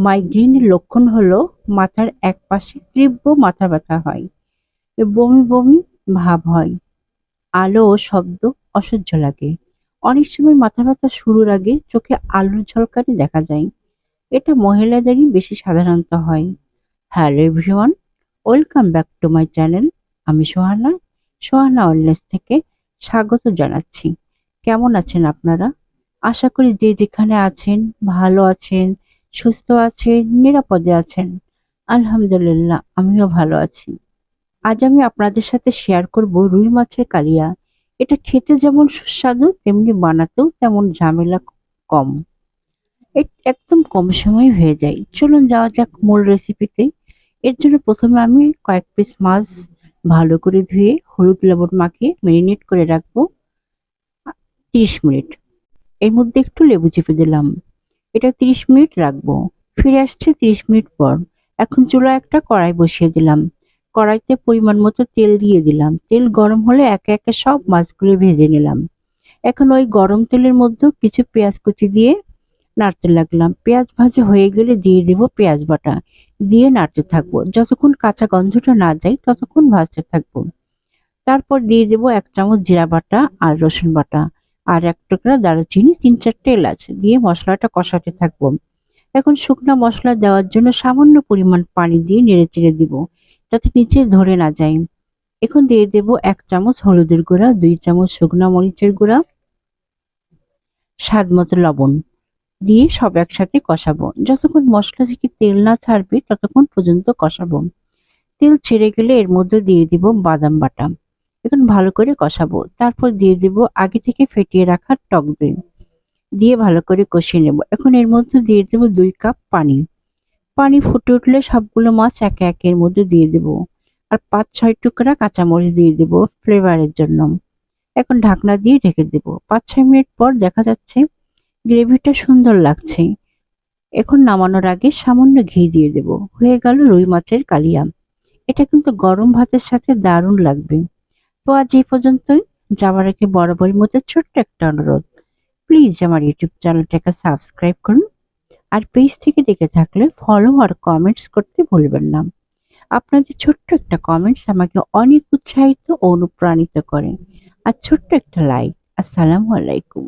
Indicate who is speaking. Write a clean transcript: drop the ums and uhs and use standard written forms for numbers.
Speaker 1: মাইগ্রেনের লক্ষণ হলো মাথার এক পাশে তীব্র মাথা ব্যথা হয়, বমি বমি ভাব হয়, আলো ও শব্দ অসহ্য লাগে। অনেক সময় মাথা ব্যথা শুরুর আগে চোখে আলোর ঝলকানি দেখা যায়। এটা মহিলাদেরই বেশি সাধারণত হয়। Hello everyone, welcome back to my channel. আমি সোহানা ওয়েলনেস থেকে স্বাগত জানাচ্ছি। কেমন আছেন আপনারা? আশা করি যে যেখানে আছেন ভালো আছেন, সুস্থ আছেন, নিরাপদে আছেন। আলহামদুলিল্লাহ, আমিও ভালো আছি। আজ আমি আপনাদের সাথে শেয়ার করব রুই মাছের কালিয়া। এটা খেতে যেমন সুস্বাদু তেমনি বানাতেও তেমন ঝামেলা কম। একদম কম সময়ে হয়ে যায়। চলুন যাওয়া যাক মূল রেসিপিতে। এর জন্য প্রথমে আমি কয়েক পিস মাছ ভালো করে ধুয়ে হলুদ লবণ মাখিয়ে মেরিনেট করে রাখবো 30 মিনিট। এর মধ্যে একটু লেবু চিপে দিলাম। এটা 30 মিনিট রাখবো। ফিরে আসছে 30 মিনিট পর। এখন চুলায় একটা কড়াই বসিয়ে দিলাম। কড়াইতে পরিমাণ মতো তেল দিয়ে দিলাম। তেল গরম হলে একে একে সব মাছগুলো ভেজে নিলাম। এখন ওই গরম তেলের মধ্যে কিছু পেঁয়াজ কুচি দিয়ে নাড়তে লাগলাম। পেঁয়াজ ভাজা হয়ে গেলে দিয়ে দেব পেঁয়াজ বাটা। দিয়ে নাড়তে থাকবো। যতক্ষণ কাঁচা গন্ধটা না যায় ততক্ষণ ভাজতে থাকবো। তারপর দিয়ে দেব 1 চামচ জিরা বাটা আর রসুন বাটা আর 1 টুকরা দারুচিনি, 3-4টে এলাচ দিয়ে মশলাটা কষাতে থাকবো। এখন শুকনো মশলা দেওয়ার জন্য সামান্য পরিমাণ পানি দিয়ে নেড়েচেড়ে দিব যাতে নিচে ধরে না যায়। এখন দিয়ে দেব 1 চামচ হলুদের গুঁড়া, 2 চামচ শুকনো মরিচের গুঁড়া, স্বাদ মতো লবণ দিয়ে সব একসাথে কষাবো। যতক্ষণ মশলা থেকে তেল না ছাড়বে ততক্ষণ পর্যন্ত কষাবো। তেল ছেড়ে গেলে এর মধ্যে দিয়ে দিব বাদাম বাটা। এখন ভালো করে কষাবো। তারপর দিয়ে দিব আগে থেকে ফেটিয়ে রাখা টক দই। দিয়ে ভালো করে কষিয়ে নেব। এখন এর মধ্যে দিয়ে দেব 2 কাপ পানি। পানি ফুটে উঠলে সবগুলো মাছ একে একে এর মধ্যে দিয়ে দেব। আর 5-6 টুকরা কাঁচামরিচ দিয়ে দেব ফ্লেভারের জন্য। এখন ঢাকনা দিয়ে ঢেকে দেব। 5-6 মিনিট পর দেখা যাচ্ছে গ্রেভিটা সুন্দর লাগছে। এখন নামানোর আগে সামান্য ঘি দিয়ে দেব। হয়ে গেল রুই মাছের কালিয়া। এটা কিন্তু গরম ভাতের সাথে দারুণ লাগবে। তো আজ এই পর্যন্তই। যাওয়ার আগে বরাবরের মতো ছোট্ট একটা অনুরোধ, প্লিজ আমার ইউটিউব চ্যানেলটাকে সাবস্ক্রাইব করুন। আর পেজ থেকে দেখে থাকলে ফলো আর কমেন্টস করতে ভুলবেন না। আপনাদের ছোট্ট একটা কমেন্টস আমাকে অনেক উৎসাহিত ও অনুপ্রাণিত করে। আর ছোট্ট একটা লাইক। আসসালামু আলাইকুম।